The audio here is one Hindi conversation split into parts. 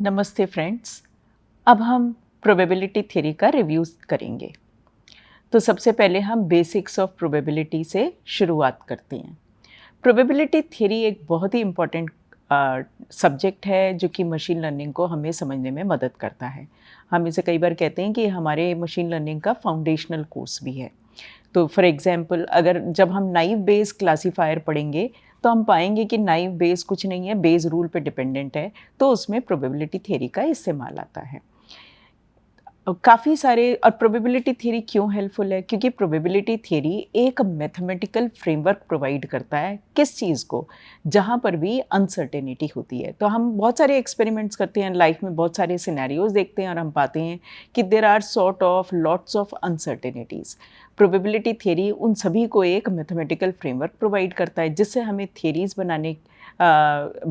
नमस्ते फ्रेंड्स। अब हम प्रोबेबिलिटी थ्योरी का रिव्यू करेंगे। तो सबसे पहले हम बेसिक्स ऑफ प्रोबेबिलिटी से शुरुआत करते हैं। प्रोबेबिलिटी थ्योरी एक बहुत ही इम्पोर्टेंट सब्जेक्ट है जो कि मशीन लर्निंग को हमें समझने में मदद करता है। हम इसे कई बार कहते हैं कि हमारे मशीन लर्निंग का फाउंडेशनल कोर्स भी है। तो फॉर एग्जांपल अगर जब हम नाइव बेस क्लासिफायर पढ़ेंगे तो हम पाएंगे कि नाइव बेस कुछ नहीं है, बेस रूल पे डिपेंडेंट है, तो उसमें प्रोबेबिलिटी थ्योरी का इस्तेमाल आता है। काफ़ी सारे और प्रोबेबिलिटी थ्योरी क्यों हेल्पफुल है? क्योंकि प्रोबेबिलिटी थ्योरी एक मैथमेटिकल फ्रेमवर्क प्रोवाइड करता है किस चीज़ को, जहाँ पर भी अनसर्टेनिटी होती है। तो हम बहुत सारे एक्सपेरिमेंट्स करते हैं लाइफ में, बहुत सारे सिनेरियोज देखते हैं और हम पाते हैं कि there are sort of lots of uncertainties. Probability theory उन सभी को एक मैथमेटिकल फ्रेमवर्क प्रोवाइड करता है जिससे हमें थ्योरीज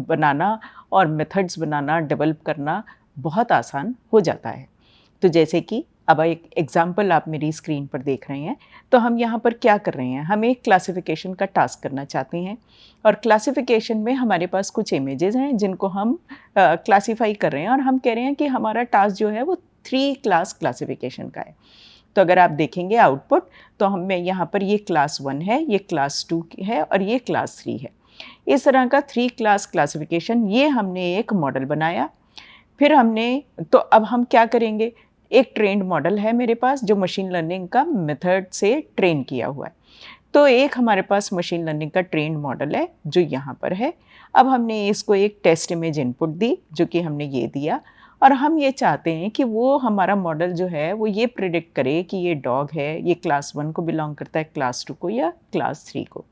बनाना और मेथड्स बनाना, डेवलप करना बहुत आसान हो जाता है। तो जैसे कि अब एक एग्जाम्पल आप मेरी स्क्रीन पर देख रहे हैं, तो हम यहाँ पर क्या कर रहे हैं, हम एक क्लासिफिकेशन का टास्क करना चाहते हैं और क्लासिफिकेशन में हमारे पास कुछ इमेजेस हैं जिनको हम क्लासीफाई कर रहे हैं और हम कह रहे हैं कि हमारा टास्क जो है वो 3 क्लास क्लासिफिकेशन का है। तो अगर आप देखेंगे आउटपुट, तो हमें यहाँ पर ये क्लास 1 है, ये क्लास 2 है और ये क्लास 3 है। इस तरह का 3 क्लास क्लासिफिकेशन, ये हमने एक मॉडल बनाया। फिर हमने, तो अब हम क्या करेंगे, एक ट्रेंड मॉडल है मेरे पास जो मशीन लर्निंग का मेथड से ट्रेन किया हुआ है। तो एक हमारे पास मशीन लर्निंग का ट्रेंड मॉडल है जो यहाँ पर है। अब हमने इसको एक टेस्ट इमेज इनपुट दी जो कि हमने ये दिया और हम ये चाहते हैं कि वो हमारा मॉडल जो है वो ये प्रिडिक्ट करे कि ये डॉग है, ये क्लास 1 को बिलोंग करता है, क्लास 2 को या क्लास 3 को।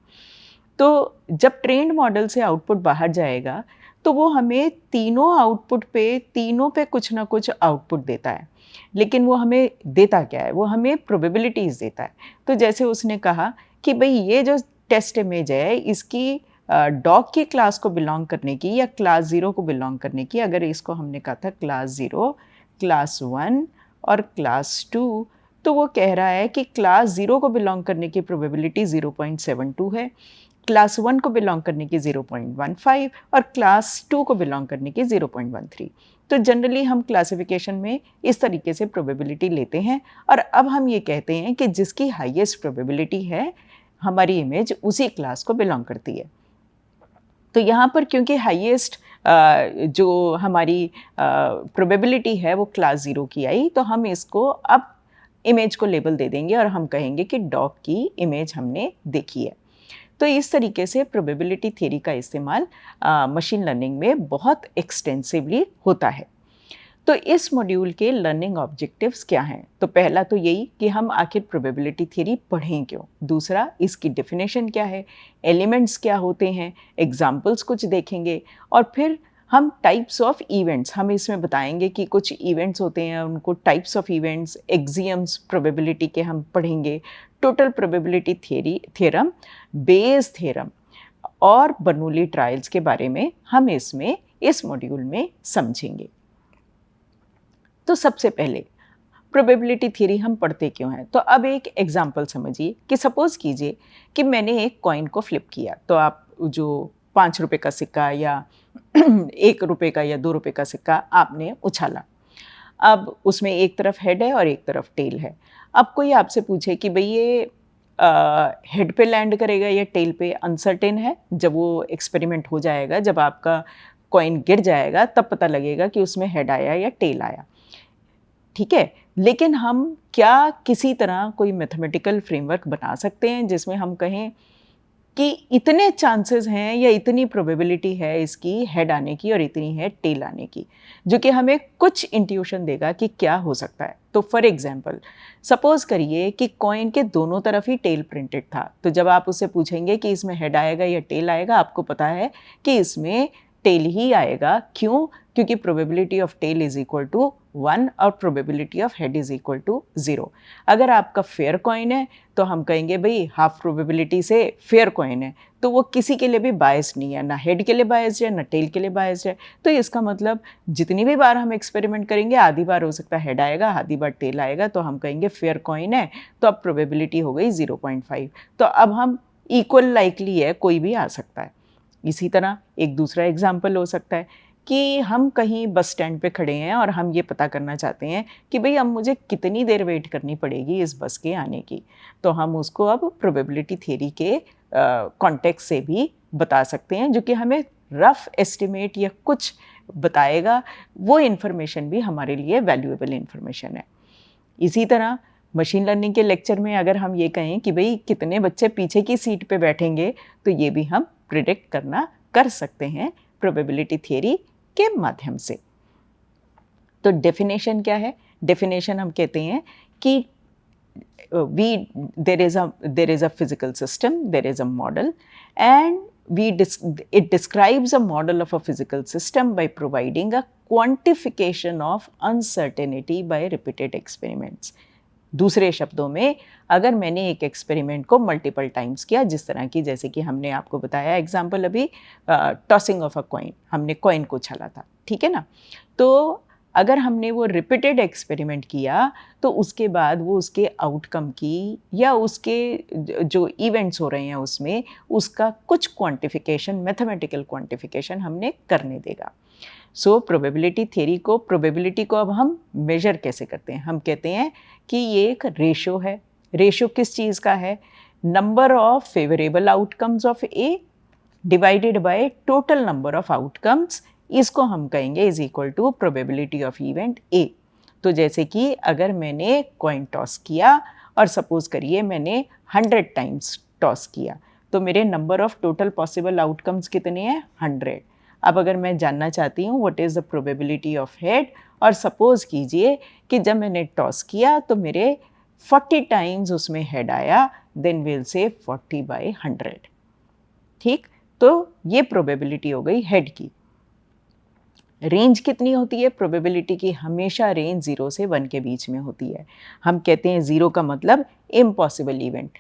तो जब ट्रेंड मॉडल से आउटपुट बाहर जाएगा तो वो हमें तीनों पे कुछ ना कुछ आउटपुट देता है। लेकिन वो हमें देता क्या है? वो हमें प्रोबेबिलिटीज़ देता है। तो जैसे उसने कहा कि भई ये जो टेस्ट इमेज है इसकी डॉग की क्लास को बिलॉन्ग करने की या क्लास 0 को बिलॉन्ग करने की, अगर इसको हमने कहा था क्लास 0, क्लास 1 और क्लास 2, तो वो कह रहा है कि क्लास 0 को बिलॉन्ग करने की प्रोबेबिलिटी 0.72 है, क्लास 1 को बिलोंग करने की 0.15 और क्लास 2 को बिलोंग करने की 0.13। तो जनरली हम क्लासिफिकेशन में इस तरीके से प्रोबेबिलिटी लेते हैं और अब हम ये कहते हैं कि जिसकी हाईएस्ट प्रोबेबिलिटी है हमारी इमेज उसी क्लास को बिलोंग करती है। तो यहाँ पर क्योंकि हाईएस्ट जो हमारी प्रोबेबिलिटी है वो क्लास 0 की आई, तो हम इसको अब इमेज को लेबल दे देंगे और हम कहेंगे कि डॉग की इमेज हमने देखी है। तो इस तरीके से प्रोबेबिलिटी थ्योरी का इस्तेमाल मशीन लर्निंग में बहुत एक्सटेंसिवली होता है। तो इस मॉड्यूल के लर्निंग ऑब्जेक्टिव्स क्या हैं? तो पहला तो यही कि हम आखिर प्रोबेबिलिटी थ्योरी पढ़ें क्यों? दूसरा, इसकी डेफिनेशन क्या है? एलिमेंट्स क्या होते हैं? एग्जाम्पल्स कुछ देखेंगे और फिर हम टाइप्स ऑफ इवेंट्स, हम इसमें बताएंगे कि कुछ इवेंट्स होते हैं, उनको types of events, axioms probability के हम पढ़ेंगे, total probability theorem, Bayes theorem और बर्नौली ट्रायल्स के बारे में हम इसमें इस मॉड्यूल में समझेंगे। तो सबसे पहले प्रोबेबिलिटी थ्योरी हम पढ़ते क्यों हैं? तो अब एक एग्जांपल समझिए कि सपोज कीजिए कि मैंने एक कॉइन को फ्लिप किया, तो आप जो 5 रुपए का सिक्का या 1 रुपए का या 2 रुपए का सिक्का आपने उछाला। अब उसमें एक तरफ हेड है और एक तरफ टेल है। अब कोई आपसे पूछे कि भई ये हेड पे लैंड करेगा या टेल पे, अनसर्टेन है। जब वो एक्सपेरिमेंट हो जाएगा, जब आपका कॉइन गिर जाएगा तब पता लगेगा कि उसमें हेड आया या टेल आया। ठीक है? लेकिन हम क्या किसी तरह कोई मैथमेटिकल फ्रेमवर्क बना सकते हैं जिसमें हम कहें कि इतने चांसेस हैं या इतनी प्रोबेबिलिटी है इसकी हेड आने की और इतनी है टेल आने की, जो कि हमें कुछ इंट्यूशन देगा कि क्या हो सकता है। तो फॉर एग्जांपल सपोज करिए कि कॉइन के दोनों तरफ ही टेल प्रिंटेड था, तो जब आप उससे पूछेंगे कि इसमें हेड आएगा या टेल आएगा, आपको पता है कि इसमें टेल ही आएगा। क्यों? क्योंकि probability of tail is equal to 1 और probability of head is equal to 0। अगर आपका फेयर कॉइन है तो हम कहेंगे भाई हाफ प्रोबेबिलिटी से फेयर कॉइन है, तो वो किसी के लिए भी बायस्ड नहीं है, ना हेड के लिए बायस्ड है ना टेल के लिए बायस्ड है। तो इसका मतलब जितनी भी बार हम एक्सपेरिमेंट करेंगे, आधी बार हो सकता है हेड आएगा, आधी बार टेल आएगा, तो हम कहेंगे फेयर कॉइन है, तो अब प्रोबेबिलिटी हो गई 0.5। तो अब हम इक्वल लाइकली है, कोई भी आ सकता है। इसी तरह एक दूसरा एग्जाम्पल हो सकता है कि हम कहीं बस स्टैंड पे खड़े हैं और हम ये पता करना चाहते हैं कि भई अब मुझे कितनी देर वेट करनी पड़ेगी इस बस के आने की। तो हम उसको अब प्रोबेबिलिटी थ्योरी के कॉन्टेक्स्ट से भी बता सकते हैं, जो कि हमें रफ़ एस्टिमेट या कुछ बताएगा। वो इन्फॉर्मेशन भी हमारे लिए वैल्यूएबल इन्फॉर्मेशन है। इसी तरह मशीन लर्निंग के लेक्चर में अगर हम ये कहें कि भई कितने बच्चे पीछे की सीट पे बैठेंगे, तो ये भी हम प्रिडिक्ट कर सकते हैं प्रोबेबिलिटी थ्योरी के माध्यम से। तो डेफिनेशन क्या है? डेफिनेशन हम कहते हैं कि there is a physical system, there is a model, and it describes a model of a physical system by providing a quantification of uncertainty by repeated experiments. दूसरे शब्दों में, अगर मैंने एक एक्सपेरिमेंट को मल्टीपल टाइम्स किया, जिस तरह की जैसे कि हमने आपको बताया एग्जाम्पल अभी, टॉसिंग ऑफ अ कॉइन, हमने कॉइन को उछाला था, ठीक है ना? तो अगर हमने वो रिपीटेड एक्सपेरिमेंट किया, तो उसके बाद वो उसके आउटकम की या उसके जो इवेंट्स हो रहे हैं उसमें, उसका कुछ क्वांटिफिकेशन, मैथमेटिकल क्वांटिफिकेशन हमने करने देगा। सो प्रोबेबिलिटी को अब हम मेजर कैसे करते हैं? हम कहते हैं कि ये एक रेशो है। रेशो किस चीज़ का है? Number of favourable outcomes of A divided by total number of outcomes, इसको हम कहेंगे is equal to probability of event A. तो जैसे कि अगर मैंने कॉइन टॉस किया और सपोज करिए मैंने 100 टाइम्स टॉस किया, तो मेरे number of total possible outcomes कितने हैं? 100। अब अगर मैं जानना चाहती हूँ what is the probability of head, और सपोज कीजिए कि जब मैंने टॉस किया तो मेरे 40 टाइम्स उसमें हेड आया, देन विल से 40/100। ठीक, तो ये प्रोबेबिलिटी हो गई हेड की। रेंज कितनी होती है प्रोबेबिलिटी की? हमेशा रेंज 0 से 1 के बीच में होती है। हम कहते हैं 0 का मतलब इम्पॉसिबल इवेंट,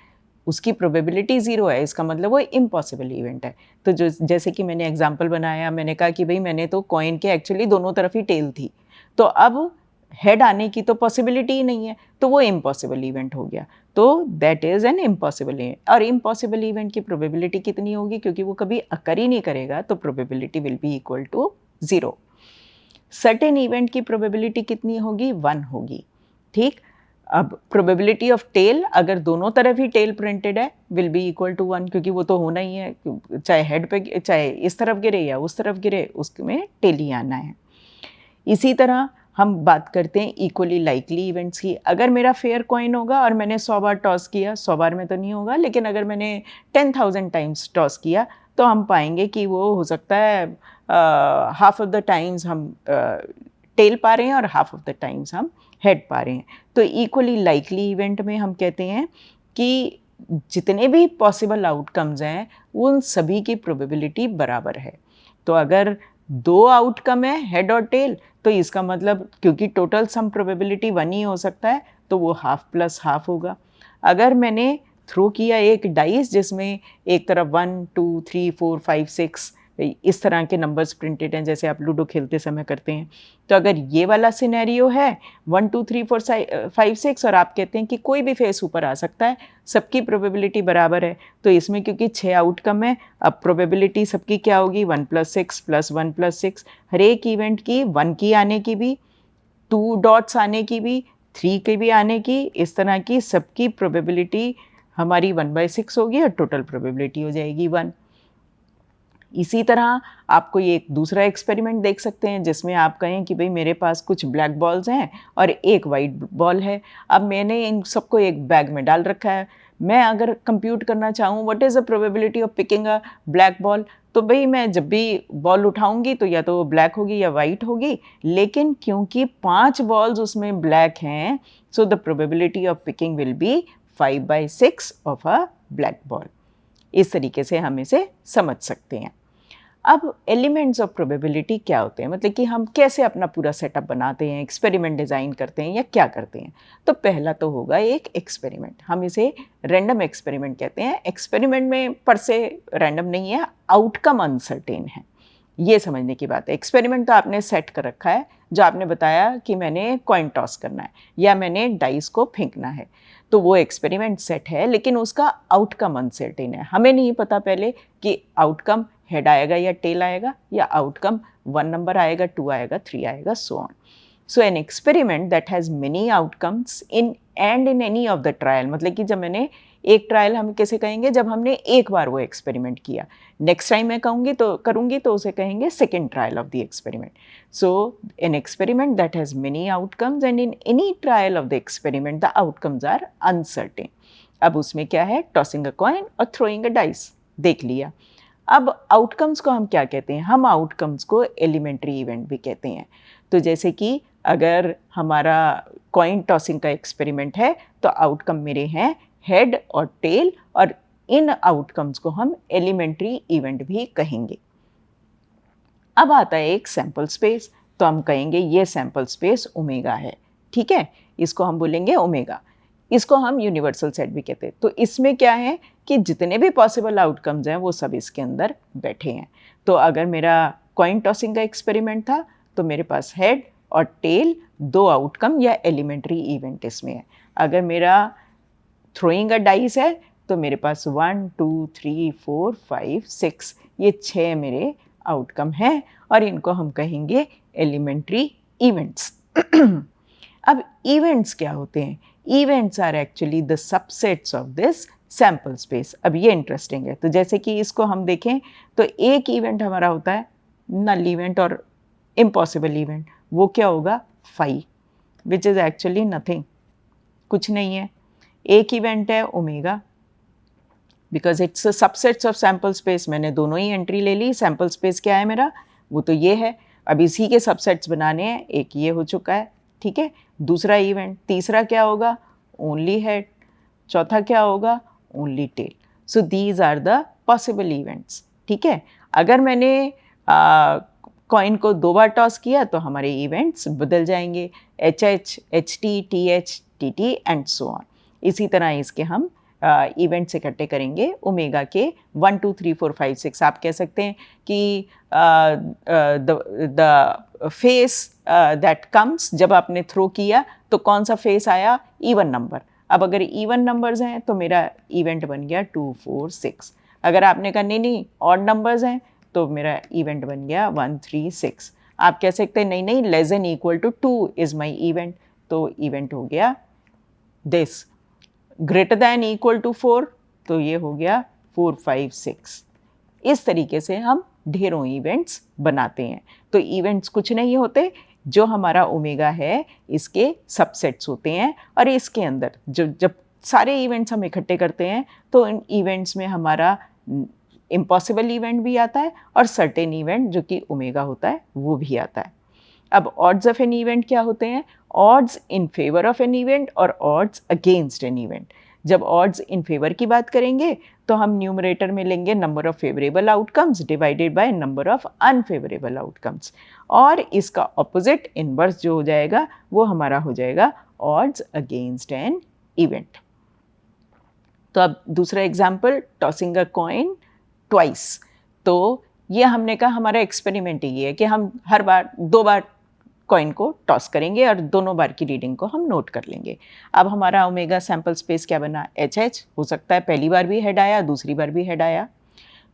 उसकी प्रोबेबिलिटी 0 है, इसका मतलब वो इम्पॉसिबल इवेंट है। तो जो जैसे कि मैंने एग्जांपल बनाया, मैंने कहा कि भाई मैंने तो कॉइन के एक्चुअली दोनों तरफ ही टेल थी, तो अब हेड आने की तो पॉसिबिलिटी ही नहीं है, तो वो इम्पॉसिबल इवेंट हो गया। तो that is an impossible event. और इम्पॉसिबल इवेंट की प्रोबेबिलिटी कितनी होगी? क्योंकि वो कभी अकर ही नहीं करेगा, तो probability will be equal to 0। Certain event की प्रोबेबिलिटी कितनी होगी? 1 होगी। ठीक, अब प्रोबेबिलिटी ऑफ टेल, अगर दोनों तरफ ही टेल प्रिंटेड है, विल बी इक्वल टू 1, क्योंकि वो तो होना ही है, चाहे हेड पे, चाहे इस तरफ गिरे या उस तरफ गिरे, उसमें टेल ही आना है। इसी तरह हम बात करते हैं इक्वली लाइकली इवेंट्स की। अगर मेरा फेयर कॉइन होगा और मैंने 100 बार टॉस किया, 100 बार में तो नहीं होगा, लेकिन अगर मैंने 10,000 टाइम्स टॉस किया, तो हम पाएंगे कि वो हो सकता है हाफ ऑफ द टाइम्स हम टेल पा रहे हैं और हाफ ऑफ द टाइम्स हम हेड पा रहे हैं। तो इक्वली लाइकली इवेंट में हम कहते हैं कि जितने भी पॉसिबल आउटकम्स हैं, उन सभी की प्रोबेबिलिटी बराबर है। तो अगर 2 आउटकम है हेड और टेल, तो इसका मतलब क्योंकि टोटल सम प्रोबेबिलिटी 1 ही हो सकता है, तो वो हाफ प्लस हाफ होगा। अगर मैंने थ्रो किया एक डाइस जिसमें एक तरफ 1 2 3 4 5 6 इस तरह के नंबर्स प्रिंटेड हैं, जैसे आप लूडो खेलते समय करते हैं, तो अगर ये वाला सिनेरियो है 1 2 3 4 5 6 और आप कहते हैं कि कोई भी फेस ऊपर आ सकता है, सबकी प्रोबेबिलिटी बराबर है, तो इसमें क्योंकि 6 आउटकम है, अब प्रोबेबिलिटी सबकी क्या होगी? 1 + 6 + 1 + 6। हर एक इवेंट की 1 की आने की भी, 2 डॉट्स आने की भी, 3 के भी आने की, इस तरह की सबकी प्रोबेबिलिटी हमारी 1/6 होगी और टोटल प्रोबेबिलिटी हो जाएगी 1। इसी तरह आप कोई एक दूसरा एक्सपेरिमेंट देख सकते हैं जिसमें आप कहें कि भाई मेरे पास कुछ ब्लैक बॉल्स हैं और एक वाइट बॉल है। अब मैंने इन सबको एक बैग में डाल रखा है। मैं अगर कंप्यूट करना चाहूँ what is the probability of picking a black ball, तो भाई मैं जब भी बॉल उठाऊंगी तो या तो वो ब्लैक होगी या वाइट होगी, लेकिन क्योंकि 5 बॉल्स उसमें ब्लैक हैं, so the probability of picking will be 5/6 of a black ball. इस तरीके से हम इसे समझ सकते हैं। अब एलिमेंट्स ऑफ प्रोबेबिलिटी क्या होते हैं, मतलब कि हम कैसे अपना पूरा सेटअप बनाते हैं, एक्सपेरिमेंट डिज़ाइन करते हैं या क्या करते हैं। तो पहला तो होगा एक एक्सपेरिमेंट, हम इसे रैंडम एक्सपेरिमेंट कहते हैं। एक्सपेरिमेंट में पर से रैंडम नहीं है, आउटकम अनसर्टेन है, ये समझने की बात है। एक्सपेरिमेंट तो आपने सेट कर रखा है, जो आपने बताया कि मैंने कॉइन टॉस करना है या मैंने डाइस को फेंकना है, तो वो एक्सपेरिमेंट सेट है, लेकिन उसका आउटकम अनसर्टेन है। हमें नहीं पता पहले कि आउटकम हेड आएगा या टेल आएगा, या आउटकम 1 नंबर आएगा, 2 आएगा, 3 आएगा, so on. So an experiment that has many outcomes in and in any of the trial, मतलब कि जब मैंने एक ट्रायल, हम कैसे कहेंगे, जब हमने एक बार वो एक्सपेरिमेंट किया, नेक्स्ट टाइम मैं करूँगी तो उसे कहेंगे second trial of the experiment. So an experiment that has many outcomes and in any trial of the experiment the outcomes are uncertain. अब उसमें क्या है, टॉसिंग अ कॉइन और थ्रोइंग अ डाइस, देख लिया। अब आउटकम्स को हम क्या कहते हैं, हम आउटकम्स को एलिमेंट्री इवेंट भी कहते हैं। तो जैसे कि अगर हमारा कॉइन टॉसिंग का एक्सपेरिमेंट है तो आउटकम मेरे हैं हेड और टेल, और इन आउटकम्स को हम एलिमेंट्री इवेंट भी कहेंगे। अब आता है एक सैंपल स्पेस, तो हम कहेंगे ये सैंपल स्पेस ओमेगा है, ठीक है, इसको हम बोलेंगे ओमेगा। इसको हम यूनिवर्सल सेट भी कहते हैं। तो इसमें क्या है कि जितने भी पॉसिबल आउटकम्स हैं वो सब इसके अंदर बैठे हैं। तो अगर मेरा कॉइन टॉसिंग का एक्सपेरिमेंट था तो मेरे पास हेड और टेल, 2 आउटकम या एलिमेंट्री इवेंट इसमें है। अगर मेरा थ्रोइंग अ डाइस है तो मेरे पास 1 2 3 4 5 6 ये 6 मेरे आउटकम हैं, और इनको हम कहेंगे एलिमेंट्री इवेंट्स। अब इवेंट्स क्या होते हैं? Events are actually the subsets of this sample space. अब ये इंटरेस्टिंग है। तो जैसे कि इसको हम देखें तो एक इवेंट हमारा होता है नल इवेंट और इम्पॉसिबल इवेंट। वो क्या होगा? Phi, which is actually nothing, कुछ नहीं है। एक इवेंट है omega, because it's subsets of sample space. मैंने दोनों ही एंट्री ले ली। सैम्पल स्पेस क्या है मेरा? वो तो ये है। अब इसी के सबसेट्स बनाने हैं। एक ये हो चुका है, ठीक है। दूसरा इवेंट, तीसरा क्या होगा? Only head. चौथा क्या होगा? Only tail. So these are the possible events, ठीक है। अगर मैंने कॉइन को 2 बार टॉस किया तो हमारे इवेंट्स बदल जाएंगे, H H, H T, T H, T T and so on. इसी तरह इसके हम इवेंट्स इकट्ठे करेंगे ओमेगा के 1 2 3 4 5 6। आप कह सकते हैं कि द फेस दैट कम्स, जब आपने थ्रो किया तो कौन सा फेस आया? Even number. अब अगर इवन नंबर्स हैं तो मेरा इवेंट बन गया 2 4 6। अगर आपने कहा नहीं ऑड नंबर्स हैं तो मेरा इवेंट बन गया 1 3 6। आप कह सकते हैं नहीं less than equal to 2 is my event, तो इवेंट हो गया this. Greater than equal to 4, तो ये हो गया 4 5 6। इस तरीके से हम ढेरों इवेंट्स बनाते हैं। तो इवेंट्स कुछ नहीं होते, जो हमारा ओमेगा है इसके सबसेट्स होते हैं, और इसके अंदर जब सारे इवेंट्स हम इकट्ठे करते हैं तो इन इवेंट्स में हमारा इम्पॉसिबल इवेंट भी आता है और सर्टेन इवेंट जो कि ओमेगा होता है वो भी आता है। अब ऑड्स ऑफ एन इवेंट क्या होते हैं? Odds in favour of an event और ऑड्स अगेंस्ट एन इवेंट। जब ऑड्स इन फेवर की बात करेंगे तो हम न्यूमरेटर में लेंगे number of favourable outcomes divided by number of unfavourable outcomes, और इसका ऑपोजिट इनवर्स जो हो जाएगा वो हमारा हो जाएगा ऑड्स अगेंस्ट एन इवेंट। तो अब दूसरा example, tossing a coin twice. तो ये हमने कहा हमारा एक्सपेरिमेंट ही है कि हम हर बार 2 बार कॉइन को टॉस करेंगे और दोनों बार की रीडिंग को हम नोट कर लेंगे। अब हमारा ओमेगा सैंपल स्पेस क्या बना? H H. हो सकता है पहली बार भी हेड आया, दूसरी बार भी हेड आया।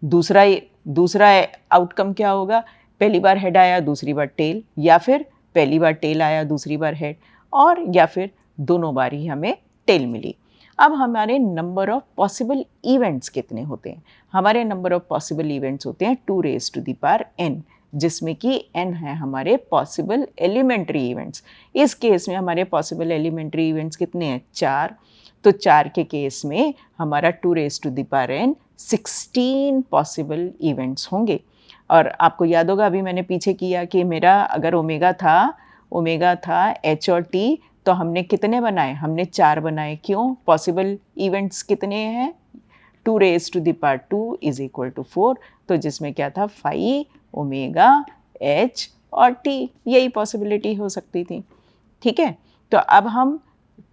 दूसरा आउटकम क्या होगा? पहली बार हेड आया, दूसरी बार टेल, या फिर पहली बार टेल आया, दूसरी बार हेड, और या फिर दोनों बार ही हमें टेल मिली। अब हमारे नंबर ऑफ पॉसिबल इवेंट्स कितने होते हैं? हमारे नंबर ऑफ पॉसिबल इवेंट्स होते हैं 2 raised to the power n, जिसमें कि n है हमारे पॉसिबल एलिमेंट्री इवेंट्स। इस केस में हमारे पॉसिबल एलिमेंट्री इवेंट्स कितने हैं? 4। तो 4 के केस में हमारा 2 raised to the power n 16 possible events होंगे। और आपको याद होगा अभी मैंने पीछे किया कि मेरा अगर ओमेगा था एच और टी, तो हमने कितने बनाए? हमने 4 बनाए। क्यों? पॉसिबल इवेंट्स कितने हैं? 2 raised to the power 2 is equal to 4। तो जिसमें क्या था? फाई, ओमेगा, एच और टी, यही पॉसिबिलिटी हो सकती थी, ठीक है। तो अब हम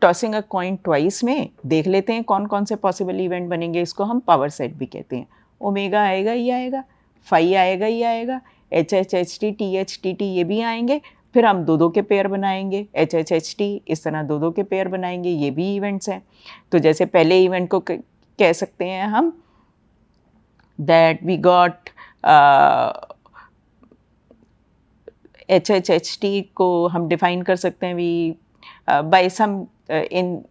टॉसिंग अ कॉइन ट्वाइस में देख लेते हैं कौन कौन से पॉसिबल इवेंट बनेंगे। इसको हम पावर सेट भी कहते हैं। ओमेगा आएगा ही आएगा, फाई आएगा ही आएगा, H H, H T, T H, T T ये भी आएंगे, फिर हम दो दो के पेयर बनाएंगे, एच एच एच टी, इस तरह दो दो के पेयर बनाएंगे, ये भी इवेंट्स हैं। तो जैसे पहले इवेंट को कह सकते हैं हम that we got H H H T को हम डिफाइन कर सकते हैं वी बाय सम इन,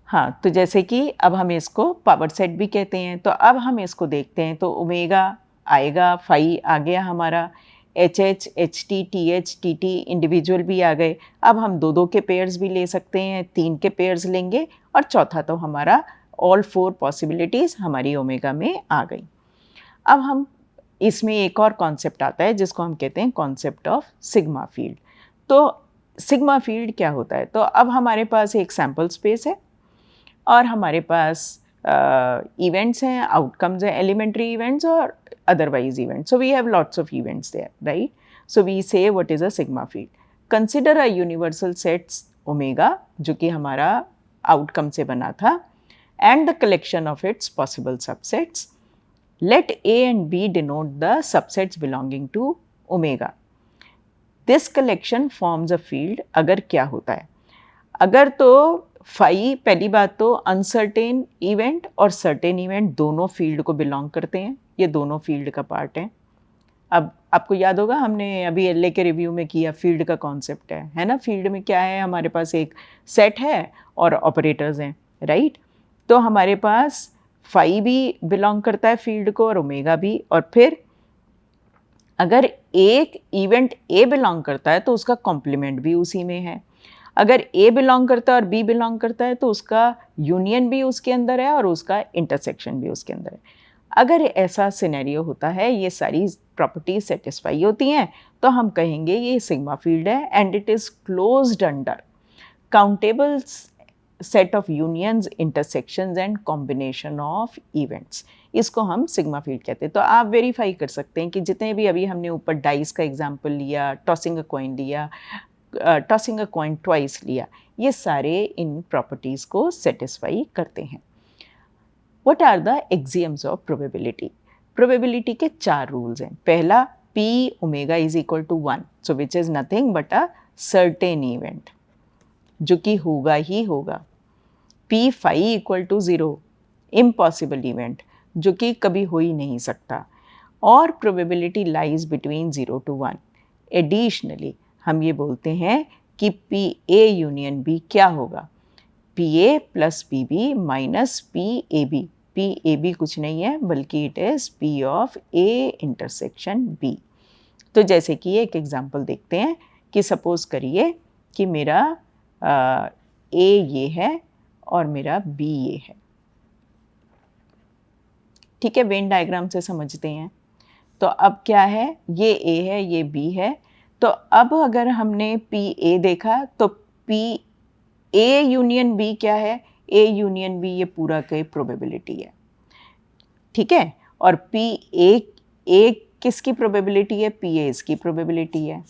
हाँ, तो जैसे कि अब हम इसको पावर सेट भी कहते हैं। तो अब हम इसको देखते हैं, तो ओमेगा आएगा, फाई आ गया हमारा, H H H T T H T T individual भी आ गए। अब हम दो दो के पेयर्स भी ले सकते हैं, तीन के पेयर्स लेंगे, और चौथा तो हमारा ऑल फोर पॉसिबिलिटीज़ हमारी ओमेगा में आ गई। अब हम इसमें एक और कॉन्सेप्ट आता है जिसको हम कहते हैं कॉन्सेप्ट ऑफ सिग्मा फील्ड। तो सिग्मा फील्ड क्या होता है? तो अब हमारे पास एक सैम्पल स्पेस है और हमारे पास इवेंट्स हैं, आउटकम्स हैं, एलिमेंट्री इवेंट्स और otherwise events. So we have lots of events there, right? So we say what is a sigma field. Consider a universal sets omega, जो कि हमारा आउटकम से बना था, and the collection of its possible subsets. Let A and B denote the subsets belonging to omega. This collection forms a field. अगर क्या होता है, अगर तो फाई, पहली बात तो अनसर्टेन इवेंट और सर्टेन इवेंट दोनों फील्ड को बिलोंग करते हैं, ये दोनों फील्ड का पार्ट हैं। अब आपको याद होगा हमने अभी एलए के रिव्यू में किया, फील्ड का कॉन्सेप्ट है ना? फील्ड में क्या है, हमारे पास एक सेट है और ऑपरेटर्स हैं, राइट? तो हमारे पास फाई भी बिलोंग करता है फील्ड को और ओमेगा भी, और फिर अगर एक इवेंट ए बिलोंग करता है तो उसका कॉम्प्लीमेंट भी उसी में है। अगर ए बिलोंग करता है और बी बिलोंग करता है तो उसका यूनियन भी उसके अंदर है और उसका इंटरसेक्शन भी उसके अंदर है। अगर ऐसा सिनेरियो होता है, ये सारी प्रॉपर्टीज सेटिस्फाई होती हैं, तो हम कहेंगे ये सिग्मा फील्ड है and it is closed under countable set of unions, intersections and combination of events. इसको हम सिग्मा फील्ड कहते हैं। तो आप वेरीफाई कर सकते हैं कि जितने भी अभी हमने ऊपर डाइस का एग्जांपल लिया, टॉसिंग अ कॉइन लिया, टॉसिंग अ कॉइन ट्वाइस लिया, ये सारे इन प्रॉपर्टीज़ को सेटिस्फाई करते हैं। What are the axioms of probability? Probability के 4 रूल्स हैं। पहला, P omega is equal to 1, so which is nothing but a certain event, जो कि होगा ही होगा। P phi equal to 0, impossible event, जो कि कभी हो ही नहीं सकता, और probability lies between 0 to 1। Additionally हम ये बोलते हैं कि पी ए यूनियन बी क्या होगा, P A plus P B minus P A B. P A B कुछ नहीं है बल्कि it is P of A intersection B. तो जैसे कि एक एग्जांपल देखते हैं कि सपोज करिए कि मेरा ए ये है और मेरा बी ये है, ठीक है? वेन डायग्राम से समझते हैं। तो अब क्या है, ये ए है, ये बी है। तो अब अगर हमने पी ए देखा तो पी ए यूनियन बी क्या है, ए यूनियन बी ये पूरा के प्रोबेबिलिटी है, ठीक है? और पी ए किसकी प्रोबेबिलिटी है, पी ए इसकी प्रोबेबिलिटी है,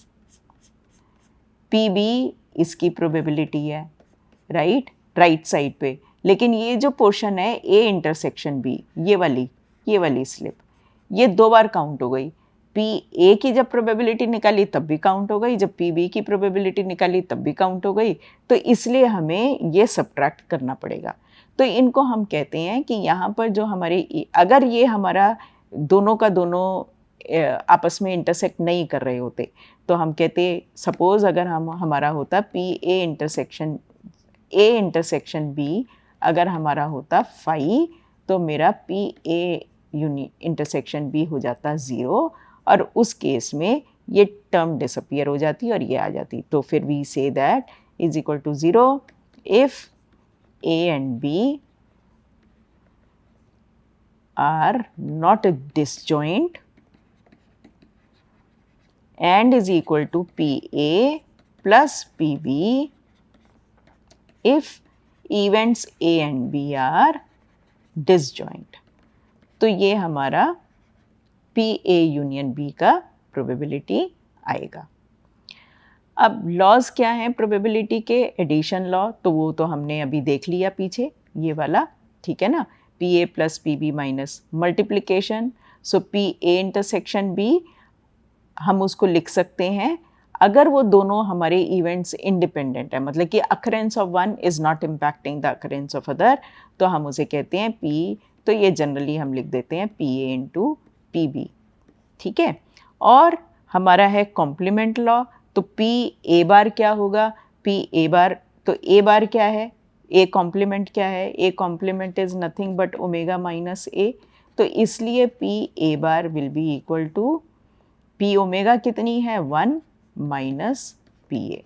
पी बी इसकी प्रोबेबिलिटी है, राइट साइड पे। लेकिन ये जो पोर्शन है ए इंटरसेक्शन बी, ये वाली स्लिप, ये 2 बार काउंट हो गई। पी ए की जब प्रोबेबिलिटी निकाली तब भी काउंट हो गई, जब पी बी की प्रोबेबिलिटी निकाली तब भी काउंट हो गई। तो इसलिए हमें ये सब्ट्रैक्ट करना पड़ेगा। तो इनको हम कहते हैं कि यहाँ पर जो हमारे, अगर ये हमारा दोनों का दोनों आपस में इंटरसेक्ट नहीं कर रहे होते तो हम कहते, सपोज अगर हमारा होता पी ए इंटरसेक्शन बी, अगर हमारा होता फाई, तो मेरा पी ए इंटरसेक्शन बी हो जाता 0, और उस केस में ये टर्म डिसअपियर हो जाती और ये आ जाती। तो फिर we say that is equal to 0 if A and B are not disjoint and is equal to PA plus PB if events A and B are disjoint। तो ये हमारा PA यूनियन B का प्रोबेबिलिटी आएगा। अब लॉज क्या हैं प्रोबेबिलिटी के? एडिशन लॉ, तो वो तो हमने अभी देख लिया पीछे, ये वाला, ठीक है ना? PA plus PB minus multiplication, so PA intersection B हम उसको लिख सकते हैं अगर वो दोनों हमारे इवेंट्स इंडिपेंडेंट है, मतलब कि occurrence of one is not impacting the occurrence of other, तो हम उसे कहते हैं पी। तो ये जनरली हम लिख देते हैं P A into P B, ठीक है। और हमारा है कॉम्प्लीमेंट लॉ, तो पी ए बार क्या होगा, पी ए बार, तो ए बार क्या है, ए कॉम्प्लीमेंट क्या है, A complement is nothing but omega minus A, तो इसलिए P A bar will be equal to P omega कितनी है 1 माइनस पी ए।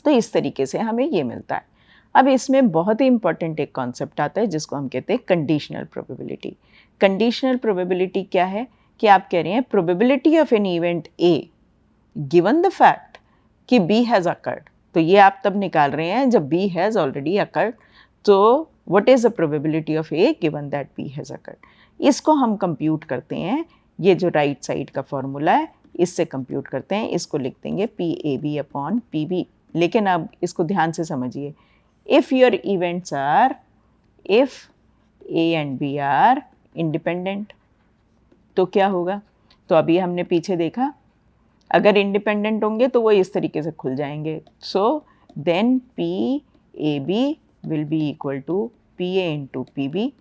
तो इस तरीके से हमें ये मिलता है। अब इसमें बहुत ही इंपॉर्टेंट एक कॉन्सेप्ट आता है जिसको हम कहते हैं कंडीशनल प्रोबेबिलिटी। कंडीशनल प्रोबेबिलिटी क्या है कि आप कह रहे हैं probability of an event A given the fact कि बी हैज़ अकर्ड, तो ये आप तब निकाल रहे हैं जब बी हैज़ ऑलरेडी अकर्ड, तो what is the probability of A given that B has occurred. इसको हम कंप्यूट करते हैं, ये जो राइट साइड का फॉर्मूला है इससे कंप्यूट करते हैं, इसको लिख देंगे पी ए बी अपॉन पी बी। लेकिन अब इसको ध्यान से समझिए, if your events are, if A and B are independent, तो क्या होगा, तो अभी हमने पीछे देखा अगर इंडिपेंडेंट होंगे तो वो इस तरीके से खुल जाएंगे। So then P A B will be equal to P A into P B,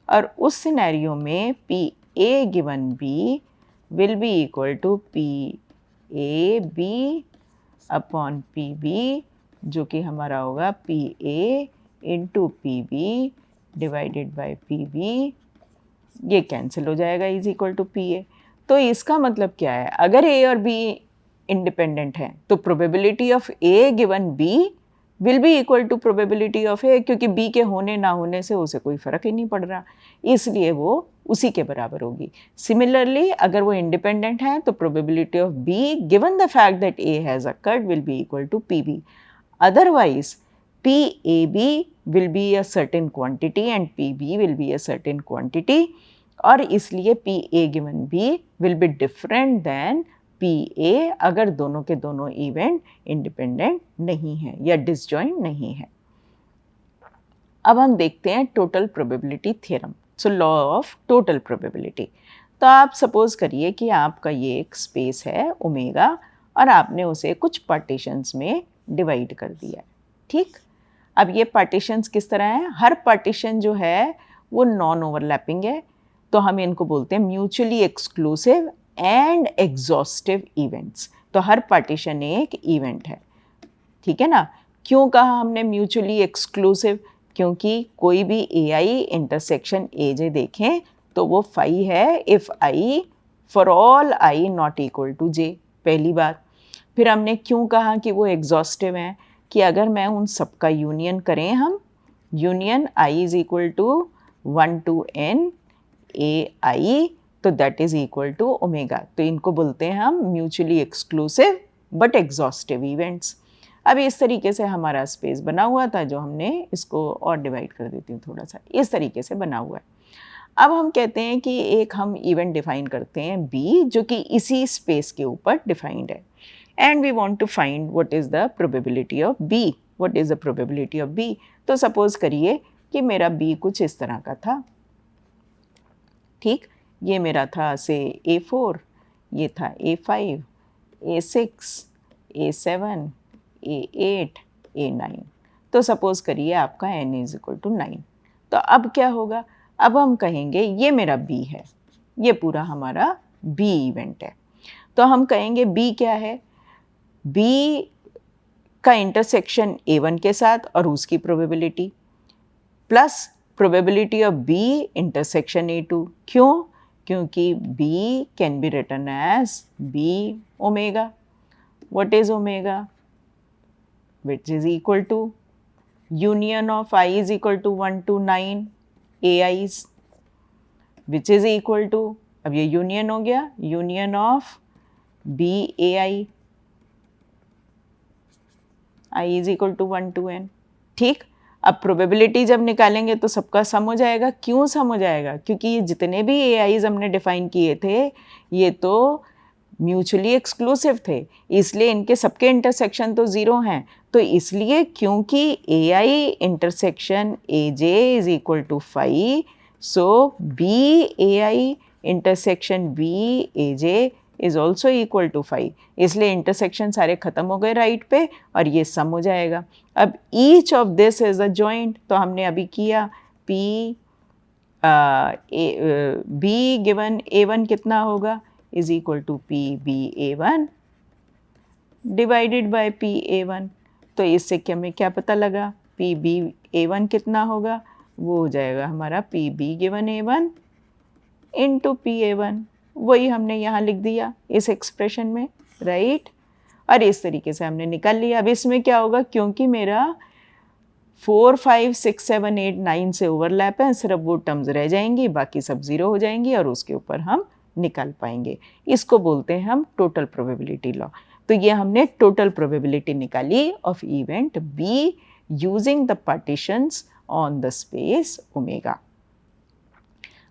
और उस सिनेरियो में P A given B will be equal to P A B upon P B, जो कि हमारा होगा P A into P B divided by P B, ये कैंसिल हो जाएगा, is equal to P A. तो इसका मतलब क्या है, अगर ए और बी इंडिपेंडेंट है तो probability of A given B will be equal to probability of A, क्योंकि बी के होने ना होने से उसे कोई फ़र्क ही नहीं पड़ रहा, इसलिए वो उसी के बराबर होगी। सिमिलरली अगर वो इंडिपेंडेंट है तो probability of B given the fact that A has occurred will be equal to P B. Otherwise P A B will be a certain quantity and P B will be a certain quantity, और इसलिए P A given B will be different than P A अगर दोनों के दोनों इवेंट इंडिपेंडेंट नहीं है या डिसजॉइंट नहीं है। अब हम देखते हैं total probability theorem, so law of total probability. तो आप सपोज करिए कि आपका ये एक स्पेस है ओमेगा और आपने उसे कुछ पार्टीशंस में डिवाइड कर दिया है, ठीक। अब ये पार्टीशंस किस तरह हैं, हर पार्टीशन जो है वो नॉन ओवरलैपिंग है, तो हम इनको बोलते हैं mutually exclusive and exhaustive events. तो हर पार्टीशन एक इवेंट है, ठीक है ना। क्यों कहा हमने म्यूचुअली एक्सक्लूसिव, क्योंकि कोई भी ए आई इंटरसेक्शन ए जे देखें तो वो फाई है if i for all i not equal to j, पहली बात। फिर हमने क्यों कहा कि वो एग्जॉस्टिव हैं, कि अगर मैं उन सब का यूनियन करें हम, union I is equal to 1 to n A I, तो that is equal to omega, तो इनको बोलते हैं हम mutually exclusive but exhaustive events. अब इस तरीके से हमारा स्पेस बना हुआ था, जो हमने इसको और डिवाइड कर देती हूँ थोड़ा सा, इस तरीके से बना हुआ है। अब हम कहते हैं कि एक हम इवेंट डिफाइन करते हैं बी, जो कि इसी स्पेस के ऊपर डिफाइंड है, and we want to find what is the probability of B, what is the probability of B. तो सपोज करिए कि मेरा बी कुछ इस तरह का था, ठीक। ये मेरा था से A4, ये था A5, A6, A7, A8, A9। तो सपोज़ करिए आपका n इज़ इक्वल टू 9। तो अब क्या होगा, अब हम कहेंगे ये मेरा B है, ये पूरा हमारा B इवेंट है। तो हम कहेंगे B क्या है, B का इंटरसेक्शन A1 के साथ और उसकी probability plus probability of B intersection A2। क्यों, क्योंकि B can be written as B omega. What is omega, which is equal to union of I is equal to 1 to 9 AIs, which is equal to, अब ये यूनियन हो गया, union of B AI, I is equal to 1 to n, ठीक। अब प्रोबेबिलिटी जब निकालेंगे तो सबका सम हो जाएगा। क्यों सम हो जाएगा, क्योंकि ये जितने भी AIs हमने डिफाइन किए थे ये तो म्यूचुअली एक्सक्लूसिव थे, इसलिए इनके सबके इंटरसेक्शन तो ज़ीरो हैं। तो इसलिए क्योंकि AI intersection AJ is equal to phi, so BAI intersection BAJ is also equal to 5, इसलिए इंटरसेक्शन सारे खत्म हो गए राइट पे और ये सम हो जाएगा। अब each of this is a joint, तो हमने अभी किया पी बी गिवन A1 कितना होगा is equal to P b A1 divided by p A1। तो इससे क्या हमें क्या पता लगा, पी बी A1 कितना होगा, वो हो जाएगा हमारा P b given A1 into P A1, वही हमने यहाँ लिख दिया इस एक्सप्रेशन में, राइट। और इस तरीके से हमने निकाल लिया। अब इसमें क्या होगा, क्योंकि मेरा 4, 5, 6, 7, 8, 9 से ओवरलैप है, सिर्फ वो टर्म्स रह जाएंगी, बाकी सब ज़ीरो हो जाएंगी और उसके ऊपर हम निकाल पाएंगे। इसको बोलते हैं हम टोटल प्रोबेबिलिटी लॉ। तो ये हमने टोटल प्रोबेबिलिटी निकाली of event be using the partitions on the space omega.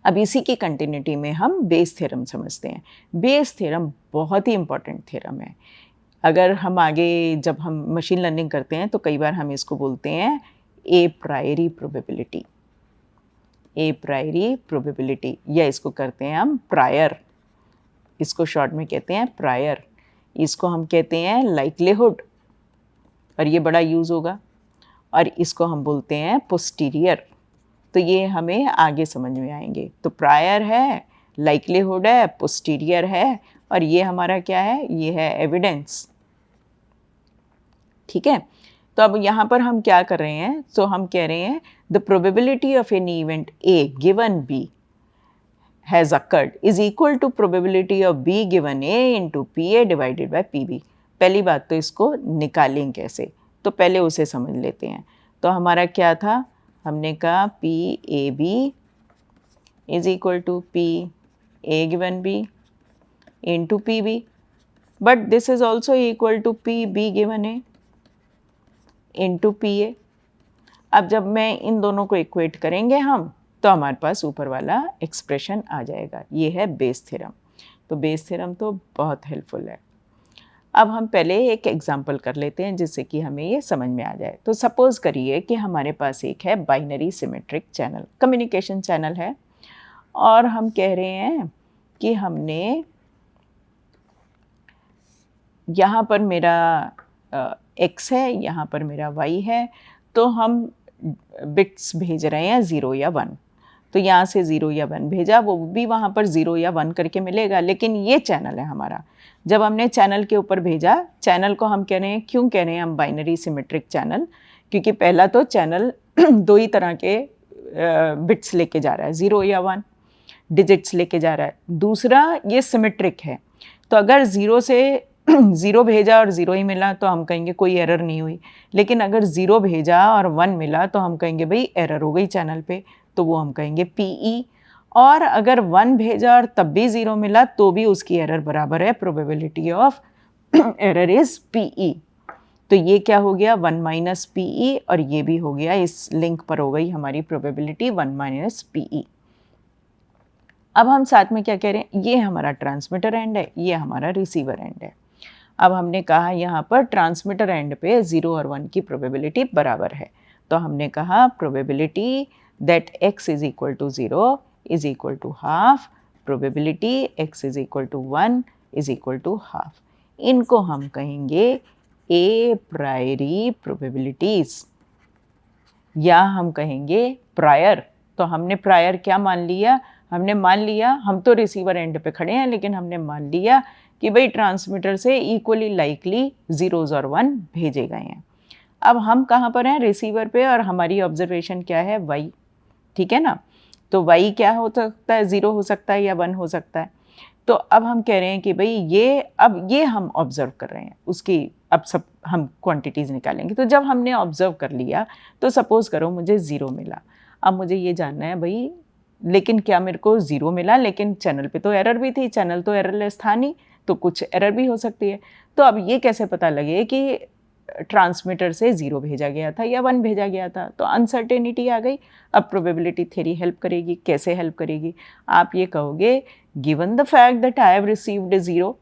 अब इसी की कंटिन्यूटी में हम बेस थ्योरम समझते हैं। बेस थ्योरम बहुत ही इंपॉर्टेंट थ्योरम है। अगर हम आगे जब हम मशीन लर्निंग करते हैं तो कई बार हम इसको बोलते हैं ए प्रायरी प्रोबेबिलिटी, ए प्रायरी प्रोबेबिलिटी, या इसको करते हैं हम प्रायर, इसको शॉर्ट में कहते हैं प्रायर, इसको हम कहते हैं लाइक्लीहुड और ये बड़ा यूज़ होगा, और इसको हम बोलते हैं पोस्टीरियर। तो ये हमें आगे समझ में आएंगे। तो प्रायर है, लाइक्लीहुड है, पोस्टीरियर है, और ये हमारा क्या है, ये है एविडेंस। ठीक है, तो अब यहाँ पर हम क्या कर रहे हैं, तो हम कह रहे हैं the probability of any event A given b has occurred is equal to probability of B given a into p a divided by P b. पहली बात तो इसको निकालें कैसे, तो पहले उसे समझ लेते हैं। तो हमारा क्या था, हमने कहा p A b is equal to P A given b into P b, but this is also equal to P b given a into p a. अब जब मैं इन दोनों को इक्वेट करेंगे हम, तो हमारे पास ऊपर वाला एक्सप्रेशन आ जाएगा। ये है बेस थ्योरम। तो बेस थ्योरम तो बहुत हेल्पफुल है। अब हम पहले एक एग्जांपल कर लेते हैं जिससे कि हमें ये समझ में आ जाए। तो सपोज़ करिए कि हमारे पास एक है binary symmetric channel, communication channel है, और हम कह रहे हैं कि हमने यहाँ पर मेरा x है, यहाँ पर मेरा y है, तो हम बिट्स भेज रहे हैं 0 या 1। तो यहाँ से 0 या 1 भेजा, वो भी वहाँ पर 0 या 1 करके मिलेगा, लेकिन ये चैनल है हमारा। जब हमने चैनल के ऊपर भेजा, चैनल को हम कह रहे हैं, क्यों कह रहे हैं हम बाइनरी सिमेट्रिक चैनल, क्योंकि पहला तो चैनल दो ही तरह के बिट्स लेके जा रहा है, 0 या 1 डिजिट्स लेके जा रहा है। दूसरा ये सिमेट्रिक है, तो अगर 0 से 0 भेजा और 0 ही मिला तो हम कहेंगे कोई एरर नहीं हुई, लेकिन अगर 0 भेजा और 1 मिला तो हम कहेंगे भाई एरर हो गई चैनल पे, तो वो हम कहेंगे PE। और अगर 1 भेजा और तब भी 0 मिला तो भी उसकी एरर बराबर है, probability of error is PE। तो ये क्या हो गया, 1 माइनस PE, और ये भी हो गया, इस लिंक पर हो गई हमारी प्रोबेबिलिटी 1 माइनस PE। अब हम साथ में क्या कह रहे हैं, ये हमारा ट्रांसमीटर एंड है, ये हमारा रिसीवर एंड है। अब हमने कहा यहाँ पर ट्रांसमीटर एंड पे 0 और 1 की प्रोबेबिलिटी बराबर है, तो हमने कहा probability that x is equal to 0 is equal to half, probability x is equal to 1 is equal to half. इनको हम कहेंगे ए प्रायरी प्रोबेबिलिटीज़, या हम कहेंगे प्रायर। तो हमने प्रायर क्या मान लिया, हमने मान लिया, हम तो रिसीवर एंड पे खड़े हैं, लेकिन हमने मान लिया कि भाई ट्रांसमीटर से इक्वली लाइकली 0s और 1 भेजे गए हैं। अब हम कहाँ पर हैं, रिसीवर पे, और हमारी ऑब्जर्वेशन क्या है, y, ठीक है ना। तो y क्या हो सकता है, 0 हो सकता है या 1 हो सकता है। तो अब हम कह रहे हैं कि भाई ये, अब ये हम ऑब्ज़र्व कर रहे हैं, उसकी अब सब हम क्वांटिटीज़ निकालेंगे। तो जब हमने ऑब्ज़र्व कर लिया, तो सपोज़ करो मुझे 0 मिला। अब मुझे ये जानना है भाई, लेकिन क्या मेरे को 0 मिला, लेकिन चैनल पे तो एरर भी थी, चैनल तो एररलेस था नहीं, तो कुछ एरर भी हो सकती है। तो अब ये कैसे पता लगे कि ट्रांसमीटर से 0 भेजा गया था या 1 भेजा गया था, तो अनसर्टेनिटी आ गई। अब प्रोबेबिलिटी थ्योरी हेल्प करेगी, कैसे हेल्प करेगी, आप ये कहोगे given the fact that I have received 0,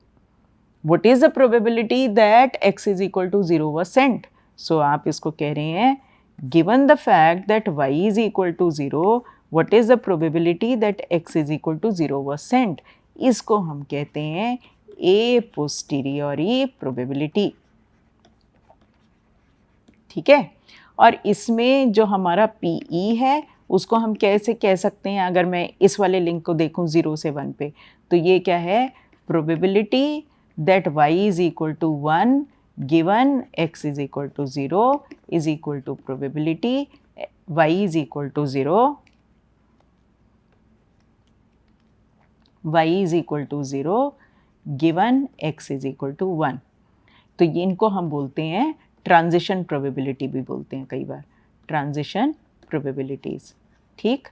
what is the probability that x is equal to 0 was sent. सो आप इसको कह रहे हैं given the fact that y is equal to 0, what is the probability that x is equal to 0 was sent. इसको हम कहते हैं ए पोस्टीरियोरी प्रोबेबिलिटी, ठीक है। और इसमें जो हमारा PE है उसको हम कैसे कह सकते हैं, अगर मैं इस वाले लिंक को देखूं 0 से 1 पे, तो ये क्या है, probability that y is equal to 1 given x is equal to 0 is equal to probability y is equal to 0, y is equal to 0 given x is equal to 1। तो ये इनको हम बोलते हैं ट्रांजिशन प्रोबेबिलिटी भी बोलते हैं कई बार, ट्रांजिशन प्रोबेबिलिटीज़, ठीक।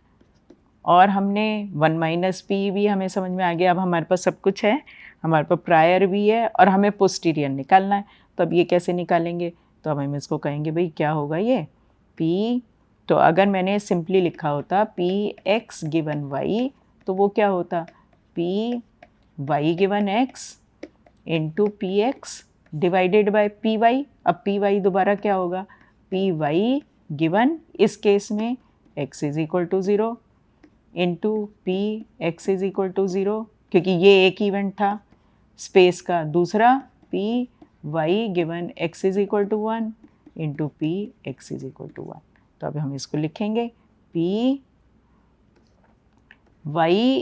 और हमने 1 माइनस पी भी हमें समझ में आ गया। अब हमारे पास सब कुछ है, हमारे पास प्रायर भी है और हमें पोस्टीरियर निकालना है। तो अब ये कैसे निकालेंगे, तो अब हम इसको कहेंगे भाई क्या होगा ये P, तो अगर मैंने सिंपली लिखा होता Px गिवन y, तो वो क्या होता Py given x into Px divided by Py। अब Py दोबारा क्या होगा, Py गिवन इस केस में x is equal to 0 into Px is equal to 0, क्योंकि ये एक इवेंट था स्पेस का। दूसरा Py given x is equal to 1 into Px is equal to 1। तो अब हम इसको लिखेंगे Py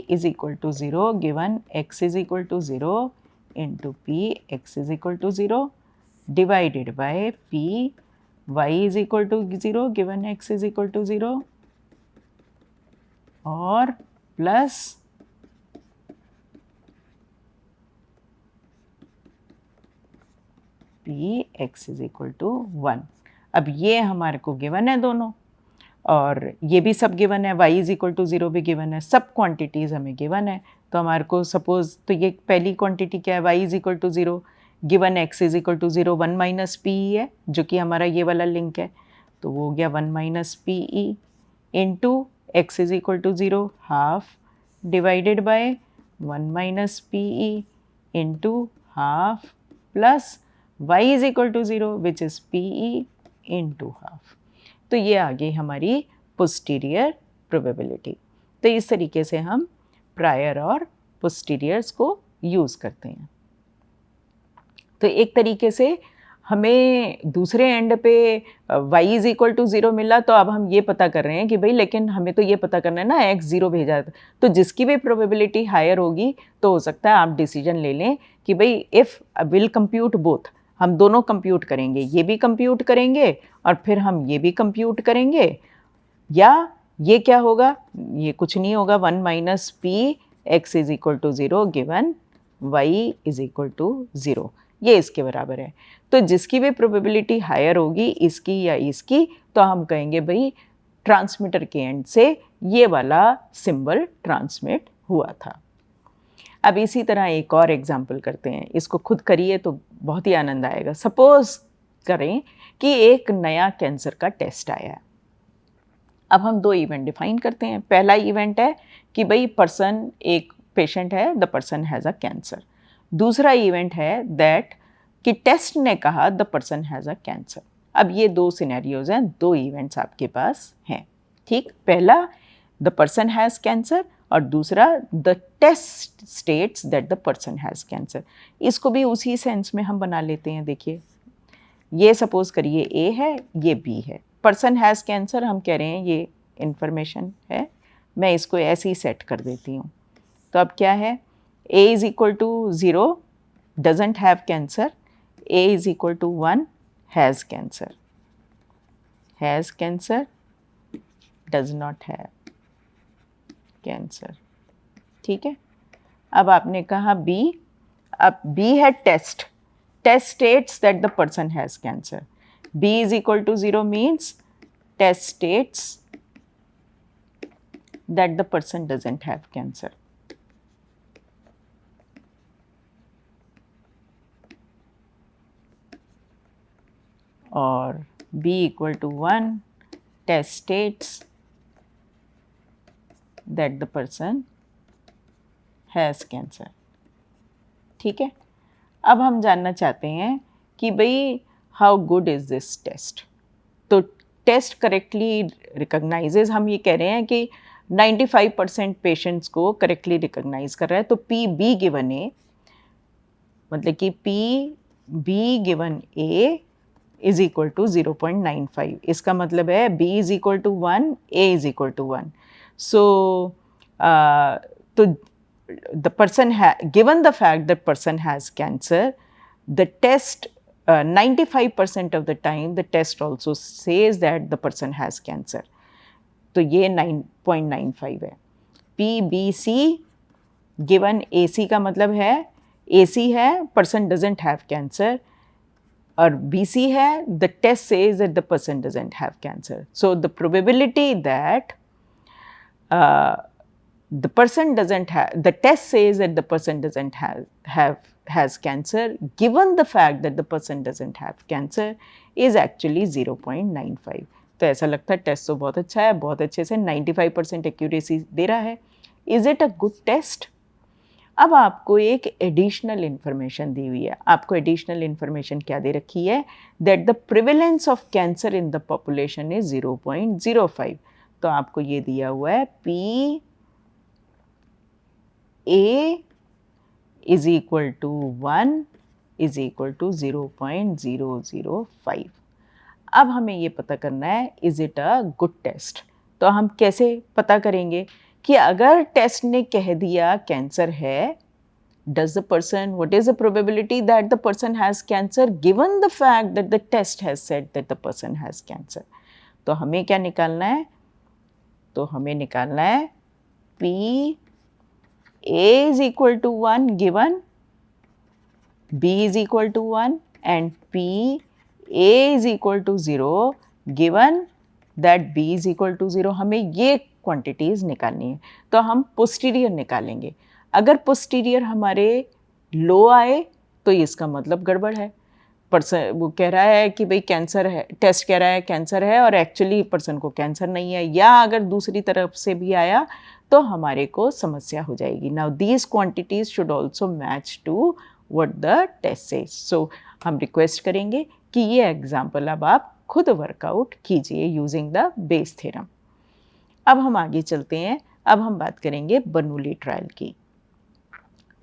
is equal to 0 given x is equal to 0 into Px is equal to 0 divided by Py is equal to 0 given x is equal to 0 और plus Px is equal to 1। अब ये हमारे को गिवन है दोनों, और ये भी सब गिवन है, y इज इक्वल टू 0 भी गिवन है, सब क्वांटिटीज़ हमें गिवन है। तो हमारे को सपोज, तो ये पहली क्वांटिटी क्या है, y is equal to 0 given x is equal to 0, 1 minus p है जो कि हमारा ये वाला लिंक है, तो वो हो गया 1 minus p e into x is equal to 0 half divided by 1 minus p e into half plus y is equal to 0 which is p e into half. तो ये आ गई हमारी पोस्टीरियर प्रोबेबिलिटी। तो इस तरीके से हम प्रायर और पोस्टीरियर्स को यूज़ करते हैं। तो एक तरीके से हमें दूसरे एंड पे y इज इक्वल टू 0 मिला, तो अब हम ये पता कर रहे हैं कि भाई लेकिन हमें तो ये पता करना है ना x 0 भेजा था, तो जिसकी भी प्रोबेबिलिटी हायर होगी तो हो सकता है आप डिसीजन ले लें कि भाई इफ़ विल कंप्यूट बोथ, हम दोनों कंप्यूट करेंगे, ये भी कंप्यूट करेंगे और फिर हम ये भी कंप्यूट करेंगे, या ये क्या होगा, ये कुछ नहीं होगा, 1 minus p x is equal to 0 given y is equal to 0, ये इसके बराबर है। तो जिसकी भी प्रोबेबिलिटी हायर होगी, इसकी या इसकी, तो हम कहेंगे भाई ट्रांसमीटर के एंड से ये वाला सिंबल ट्रांसमिट हुआ था। अब इसी तरह एक और एग्जाम्पल करते हैं, इसको खुद करिए तो बहुत ही आनंद आएगा। सपोज करें कि एक नया कैंसर का टेस्ट आया है। अब हम दो इवेंट डिफाइन करते हैं। पहला इवेंट है कि भाई पर्सन, एक पेशेंट है, the person has a cancer. दूसरा इवेंट है दैट कि टेस्ट ने कहा the person has a cancer. अब ये दो सिनेरियोज हैं, दो इवेंट्स आपके पास हैं, ठीक। पहला द पर्सन हैज़ कैंसर और दूसरा the test states that the person has cancer. इसको भी उसी सेंस में हम बना लेते हैं। देखिए, ये सपोज करिए ए है, ये बी है, पर्सन हैज़ कैंसर हम कह रहे हैं ये इंफॉर्मेशन है, मैं इसको ऐसे ही सेट कर देती हूँ। तो अब क्या है, a is equal to 0 doesn't have cancer, a is equal to 1 has cancer, has cancer does not have cancer, ठीक है। अब आपने कहा बी, अब बी है test, test states that the person has cancer, b is equal to 0 means test states that the person doesn't have cancer. और b equal to 1 test states that the person has cancer, ठीक है। अब हम जानना चाहते हैं कि भाई how good is this test. तो टेस्ट करेक्टली रिकॉग्नाइजेज, हम ये कह रहे हैं कि 95% पेशेंट्स को करेक्टली रिकॉग्नाइज कर रहा है। तो पी बी गिवन ए मतलब कि p b given a is equal to 0.95। इसका मतलब है b is equal to 1, a is equal to 1। So तो the person given the fact that person has cancer, the test 95% of the time the test also says that the person has cancer। तो ये 9.95 है। PBC given AC का मतलब है AC है person doesn't have cancer, और BC है the test says that the person doesn't have cancer। So the probability that the person doesn't have, the test says that the person doesn't has cancer given the fact that the person doesn't have cancer is actually 0.95। तो ऐसा लगता है टेस्ट तो बहुत अच्छा है, बहुत अच्छे से 95% एक्यूरेसी दे रहा है। Is it a good test? अब आपको एक एडिशनल इन्फॉर्मेशन दी हुई है। आपको एडिशनल इन्फॉर्मेशन क्या दे रखी है? That the prevalence of cancer in the population is 0.05। तो आपको ये दिया हुआ है p a is equal to 1 is equal to 0.005। अब हमें ये पता करना है is it a good test. तो हम कैसे पता करेंगे कि अगर टेस्ट ने कह दिया कैंसर है, does the person, what is the probability that the person has cancer given the fact that the test has said that the person has cancer? तो हमें क्या निकालना है? तो हमें निकालना है P A is equal to 1 given B is equal to 1 and P A is equal to 0 given that B is equal to 0। हमें ये क्वांटिटीज़ निकालनी है। तो हम पोस्टीरियर निकालेंगे। अगर पोस्टीरियर हमारे लो आए तो इसका मतलब गड़बड़ है। पर्सन वो कह रहा है कि भाई कैंसर है, टेस्ट कह रहा है कैंसर है और एक्चुअली पर्सन को कैंसर नहीं है, या अगर दूसरी तरफ से भी आया तो हमारे को समस्या हो जाएगी। Now these quantities should also match to what the test says. So हम रिक्वेस्ट करेंगे कि ये एग्जाम्पल अब आप खुद वर्कआउट कीजिए यूजिंग द बेस थ्योरम। अब हम आगे चलते हैं। अब हम बात करेंगे बर्नूली ट्रायल की।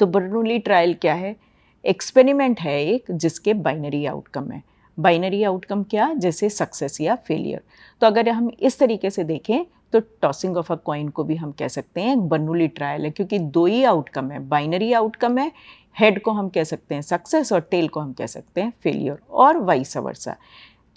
तो बर्नूली ट्रायल क्या है? एक्सपेरिमेंट है एक जिसके बाइनरी आउटकम है। बाइनरी आउटकम क्या? जैसे सक्सेस या फेलियर। तो अगर हम इस तरीके से देखें तो टॉसिंग ऑफ अ कॉइन को भी हम कह सकते हैं बर्नूली ट्रायल है, क्योंकि दो ही आउटकम है, बाइनरी आउटकम है। हेड को हम कह सकते हैं सक्सेस और टेल को हम कह सकते हैं फेलियर, और वाइस वर्सा।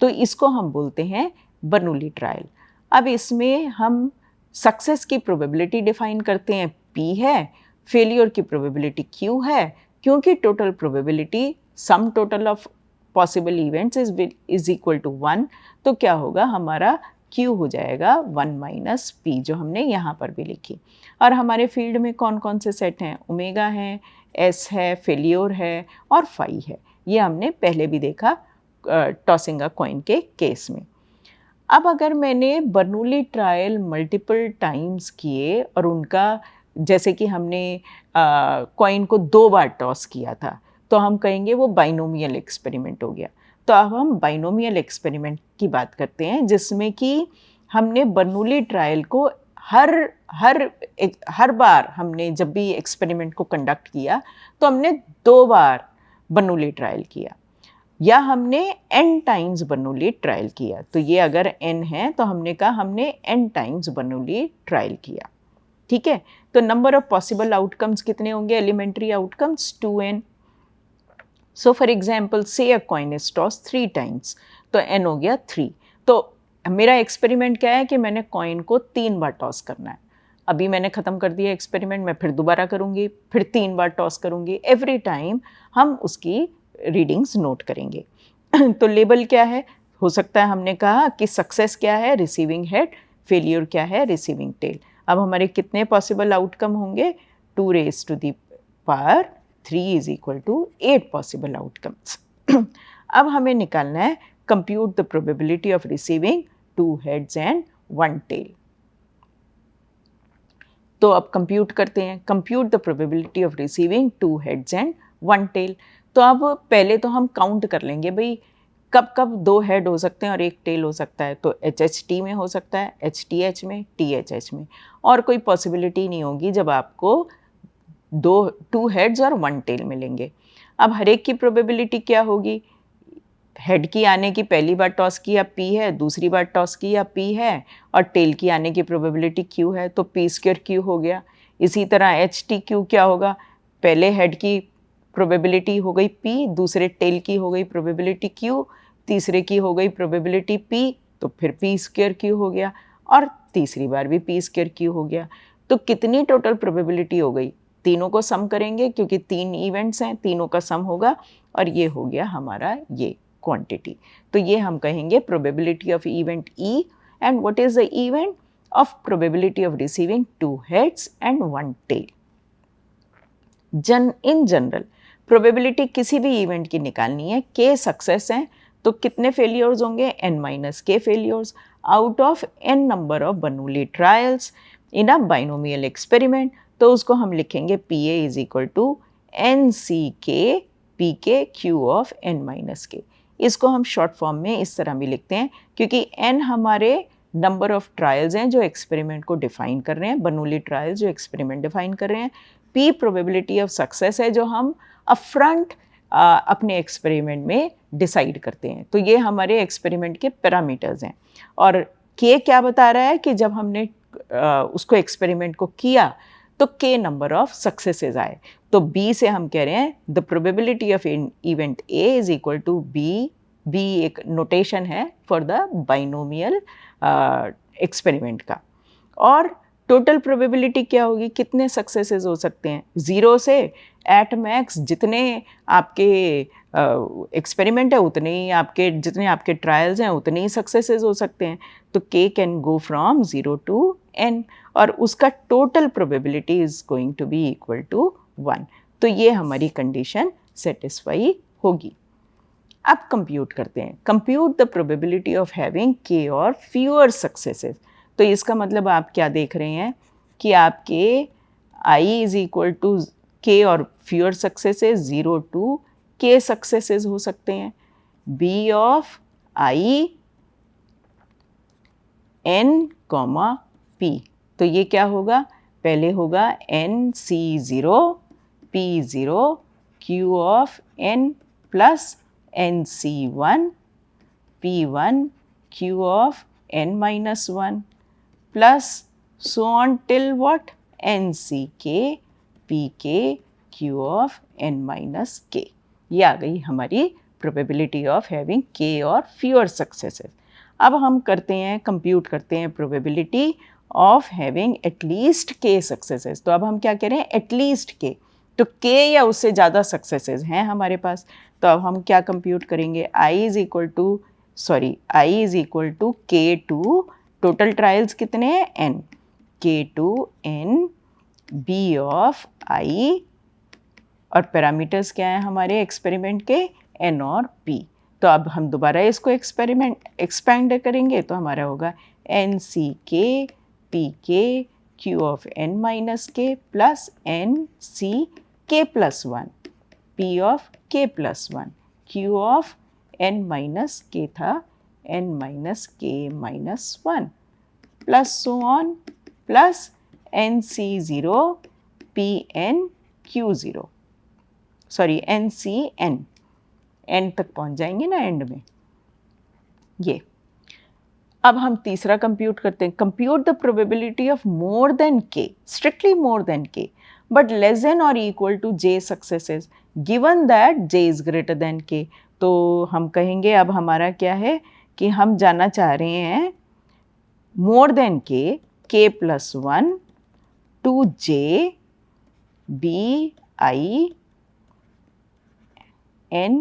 तो इसको हम बोलते हैं बर्नूली ट्रायल। अब इसमें हम सक्सेस की प्रोबेबिलिटी डिफाइन करते हैं, P है, फेलियर की प्रोबेबिलिटी Q है, क्योंकि total probability sum total of possible events is equal to 1। तो क्या होगा? हमारा Q हो जाएगा 1 माइनस P, जो हमने यहाँ पर भी लिखी। और हमारे फील्ड में कौन कौन से सेट हैं? ओमेगा है, S है, फेलियर है और फाई है। ये हमने पहले भी देखा टॉसिंग अ कॉइन के केस में। अब अगर मैंने बर्नूली ट्रायल मल्टीपल टाइम्स किए और उनका, जैसे कि हमने कॉइन को 2 बार टॉस किया था, तो हम कहेंगे वो बाइनोमियल एक्सपेरिमेंट हो गया। तो अब हम बाइनोमियल एक्सपेरिमेंट की बात करते हैं, जिसमें कि हमने बर्नूली ट्रायल को हर बार हमने जब भी एक्सपेरिमेंट को कंडक्ट किया तो हमने 2 बार बर्नूली ट्रायल किया, या हमने n टाइम्स बर्नूली ट्रायल किया। तो ये अगर n है तो हमने कहा हमने n टाइम्स बर्नूली ट्रायल किया। ठीक है, तो नंबर ऑफ पॉसिबल आउटकम्स कितने होंगे? Elementary outcomes 2n। So for example say a coin is toss 3 times, तो n हो गया 3। तो मेरा एक्सपेरिमेंट क्या है कि मैंने कॉइन को 3 बार टॉस करना है। अभी मैंने ख़त्म कर दिया एक्सपेरिमेंट, मैं फिर दोबारा करूँगी, फिर 3 बार टॉस करूँगी। एवरी टाइम हम उसकी रीडिंग्स नोट करेंगे। तो लेबल क्या है? हो सकता है हमने कहा कि सक्सेस क्या है? Receiving head. फेलियर क्या है? Receiving tail. अब हमारे कितने पॉसिबल आउटकम होंगे? 2 raised to the power 3 is equal to 8 possible outcomes. अब हमें निकालना है compute the probability of receiving 2 heads and 1 tail। तो अब कंप्यूट करते हैं, compute the probability of receiving 2 heads and 1 tail। तो अब पहले तो हम काउंट कर लेंगे भाई कब कब 2 हेड हो सकते हैं और 1 टेल हो सकता है। तो HHT में हो सकता है, HTH में, THH में, और कोई पॉसिबिलिटी नहीं होगी जब आपको 2 हेड्स और 1 टेल मिलेंगे। अब हर एक की प्रोबेबिलिटी क्या होगी, हेड की आने की पहली बार टॉस की या पी है, दूसरी बार टॉस की या पी है, और टेल की आने की प्रोबेबिलिटी क्यू है, तो पी स्क्वायर क्यू हो गया। इसी तरह एच टी क्यू क्या होगा, पहले हेड की प्रोबेबिलिटी हो गई पी, दूसरे टेल की हो गई प्रोबेबिलिटी क्यू, तीसरे की हो गई प्रोबेबिलिटी पी, तो फिर पी स्क्वायर क्यू हो गया, और तीसरी बार भी पी स्क्वायर क्यू हो गया। तो कितनी टोटल प्रोबेबिलिटी हो गई, तीनों को सम करेंगे क्योंकि 3 इवेंट्स हैं, तीनों का सम होगा, और ये हो गया हमारा ये क्वांटिटी। तो ये हम कहेंगे probability of event e, and what is the event of probability of receiving 2 heads and 1 tail. In general probability किसी भी इवेंट की निकालनी है, के सक्सेस हैं तो कितने फेलियर्स होंगे, n minus k failures out of n number of Bernoulli trials in a binomial experiment. तो उसको हम लिखेंगे p a is equal to n c k p के क्यू ऑफ n माइनस के। इसको हम शॉर्ट फॉर्म में इस तरह भी लिखते हैं क्योंकि n हमारे नंबर ऑफ ट्रायल्स हैं जो एक्सपेरिमेंट को डिफाइन कर रहे हैं, बर्नौली ट्रायल्स जो एक्सपेरिमेंट डिफाइन कर रहे हैं, p प्रोबेबिलिटी ऑफ सक्सेस है जो हम अपफ्रंट अपने एक्सपेरिमेंट में डिसाइड करते हैं। तो ये हमारे एक्सपेरिमेंट के पैरामीटर्स हैं। और k क्या बता रहा है कि जब हमने उसको एक्सपेरिमेंट को किया तो k नंबर ऑफ सक्सेसेस आए। तो b से हम कह रहे हैं the probability of event a is equal to b एक नोटेशन है फॉर द बाइनोमियल एक्सपेरिमेंट का। और टोटल प्रोबेबिलिटी क्या होगी, कितने सक्सेसेस हो सकते हैं, 0 से एट मैक्स जितने आपके एक्सपेरिमेंट है उतने ही आपके, जितने आपके ट्रायल्स हैं उतने ही सक्सेसेस हो सकते हैं। तो k can go from 0 to n, और उसका total probability is going to be equal to 1। तो ये हमारी कंडीशन सेटिस्फाई होगी। अब कंप्यूट करते हैं, compute the probability of having k और फ्यूअर सक्सेसेस। तो इसका मतलब आप क्या देख रहे हैं कि आपके i is equal to k और fewer successes 0 to k successes हो सकते हैं। b of i n comma p, तो ये क्या होगा, पहले होगा n c0 p0 q of n plus n c1 p1 q of n minus 1 plus so on till what, nck pk q of n minus k। ये आ गई हमारी प्रोबेबिलिटी ऑफ हैविंग k और फ्यूअर सक्सेसेस। अब हम करते हैं, कंप्यूट करते हैं probability of having at least k successes. तो अब हम क्या कह रहे हैं, एटलीस्ट k, तो k या उससे ज़्यादा सक्सेसेस हैं हमारे पास। तो अब हम क्या कंप्यूट करेंगे, i is equal to k2, total trials कितने हैं n, k2 n b of i, और पैरामीटर्स क्या हैं हमारे एक्सपेरिमेंट के, n और p। तो अब हम दोबारा इसको एक्सपेंड करेंगे तो हमारा होगा n c k p k q of n minus k plus n c k plus 1 p of k plus 1 q of n minus k था n minus k minus 1 plus so on plus n c0 p n q0, sorry n c n, n तक पहुंच जाएंगे ना एंड में। ये अब हम तीसरा कंप्यूट करते हैं, compute the probability of more than k, strictly more than k but less than और equal to j successes given that j is greater than k। तो हम कहेंगे अब हमारा क्या है कि हम जानना चाह रहे हैं more than k plus 1 to j b i n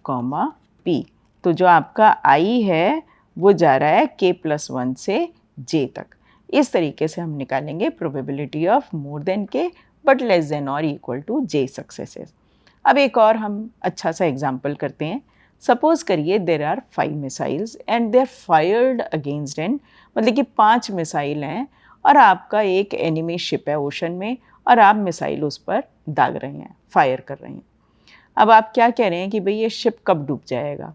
comma p। तो जो आपका i है वो जा रहा है k प्लस 1 से j तक। इस तरीके से हम निकालेंगे probability of more than k but less than और इक्वल टू j सक्सेसेस। अब एक और हम अच्छा सा एग्जाम्पल करते हैं। सपोज करिए there are 5 missiles and they are fired against an, मतलब कि 5 मिसाइल हैं और आपका एक एनिमी शिप है ओशन में और आप मिसाइल उस पर दाग रहे हैं, फायर कर रहे हैं। अब आप क्या कह रहे हैं कि भाई ये शिप कब डूब जाएगा,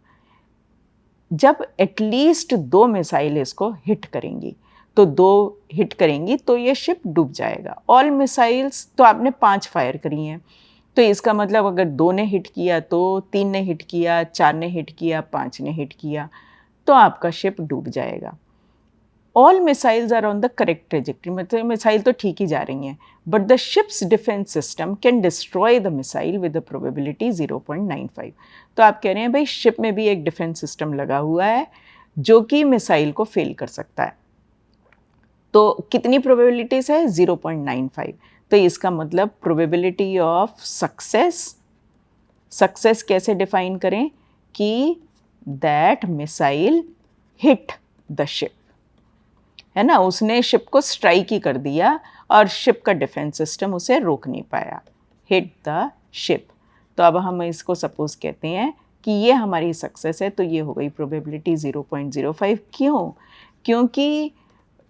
जब एटलीस्ट 2 मिसाइल इसको हिट करेंगी। तो 2 हिट करेंगी तो ये शिप डूब जाएगा। ऑल मिसाइल्स तो आपने 5 फायर करी हैं, तो इसका मतलब अगर 2 ने हिट किया तो 3 ने हिट किया, 4 ने हिट किया, 5 ने हिट किया, तो आपका शिप डूब जाएगा। All missiles are on the correct trajectory, मतलब मिसाइल तो ठीक ही जा रही हैं, but the ship's defence system can destroy the missile with the probability 0.95। तो आप कह रहे हैं भाई शिप में भी एक डिफेंस सिस्टम लगा हुआ है जो कि मिसाइल को फेल कर सकता है। तो कितनी प्रोबेबिलिटीज है? 0.95। तो इसका मतलब प्रोबेबिलिटी ऑफ सक्सेस कैसे डिफाइन करें कि that missile hit the ship, है ना, उसने शिप को स्ट्राइक ही कर दिया और शिप का डिफेंस सिस्टम उसे रोक नहीं पाया, हिट द शिप। तो अब हम इसको सपोज कहते हैं कि ये हमारी सक्सेस है, तो ये हो गई प्रोबेबिलिटी 0.05। क्यों? क्योंकि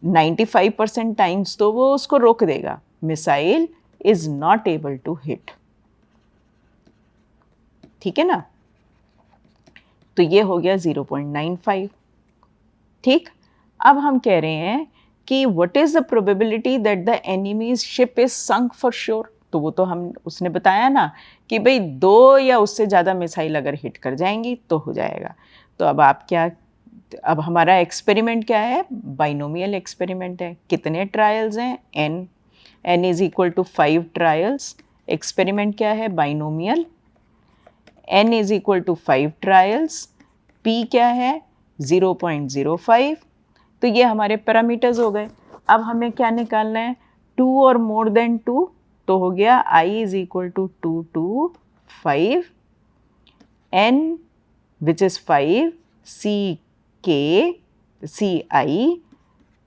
95% टाइम्स तो वो उसको रोक देगा, missile is not able to hit. ठीक है ना, तो ये हो गया 0.95। ठीक, अब हम कह रहे हैं कि what is the probability that the enemies ship is sunk for sure. तो वो तो हम उसने बताया ना कि भाई 2 या उससे ज़्यादा मिसाइल अगर हिट कर जाएंगी तो हो जाएगा। तो अब आप क्या, अब हमारा एक्सपेरिमेंट क्या है? बाइनोमियल एक्सपेरिमेंट है। कितने ट्रायल्स हैं? n is equal to 5 trials. Experiment क्या है? Binomial. n is equal to 5 trials. p क्या है? 0.05। तो ये हमारे पैरामीटर्स हो गए। अब हमें क्या निकालना है? 2 और मोर देन 2, तो हो गया i is equal to 2 to 5, n which is 5, ci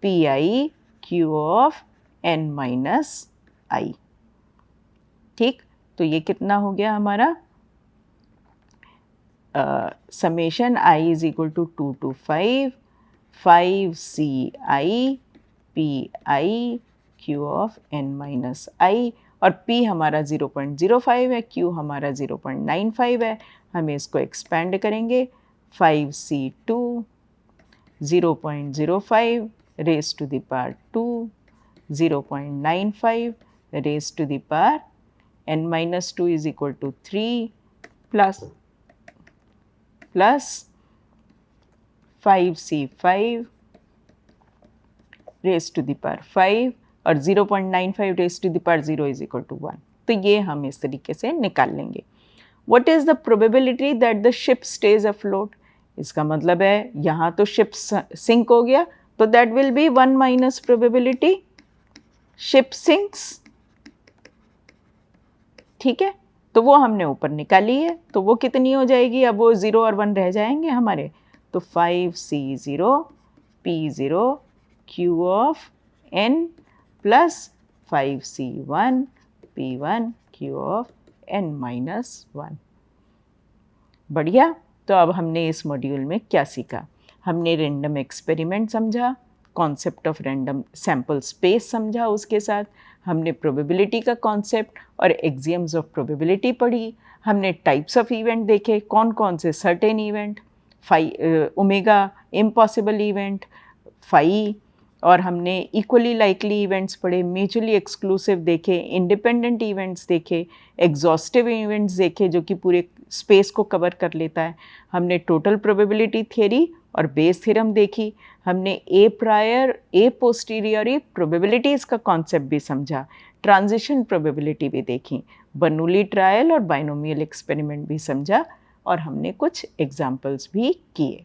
pi q of n minus i। ठीक, तो ये कितना हो गया हमारा? Summation i is equal to 2 to 5 ci pi q of n minus i, और p हमारा 0.05 है, q हमारा 0.95 है। हमें इसको एक्सपेंड करेंगे, 5c2 0.05 raise to the power 2, 0.95 raise to the power n minus 2 is equal to 3 plus 5c5 raise to the power 5 और 0.95 रेज टू द पावर 0 इज इक्वल टू 1। तो ये हम इस तरीके से निकाल लेंगे। What is the probability that the ship stays afloat? इसका मतलब है यहाँ तो शिप सिंक हो गया, तो that will be 1 minus probability ship sinks. ठीक है, तो वो हमने ऊपर निकाली है, तो वो कितनी हो जाएगी? अब वो 0 और 1 रह जाएंगे हमारे, तो 5c0 p0 q of n plus 5c1 p1 q of n minus 1। बढ़िया। तो अब हमने इस मॉड्यूल में क्या सीखा? हमने रैंडम एक्सपेरिमेंट समझा, concept of random sample space समझा, उसके साथ हमने प्रोबेबिलिटी का कॉन्सेप्ट और एक्सियम्स ऑफ प्रोबेबिलिटी पढ़ी। हमने टाइप्स ऑफ इवेंट देखे, कौन कौन से, certain event, omega, impossible event, phi, और हमने इक्वली लाइकली इवेंट्स पढ़े, म्यूचुअली एक्सक्लूसिव देखे, इंडिपेंडेंट इवेंट्स देखे, एग्जॉस्टिव इवेंट्स देखे जो कि पूरे स्पेस को कवर कर लेता है। हमने टोटल प्रोबेबिलिटी थ्योरी और बेस थ्योरम देखी। हमने ए प्रायर ए पोस्टीरियरी प्रोबेबिलिटीज़ का कॉन्सेप्ट भी समझा, ट्रांजिशन प्रोबेबिलिटी भी देखी, बर्नूली ट्रायल और बाइनोमियल एक्सपेरिमेंट भी समझा, और हमने कुछ एग्जाम्पल्स भी किए।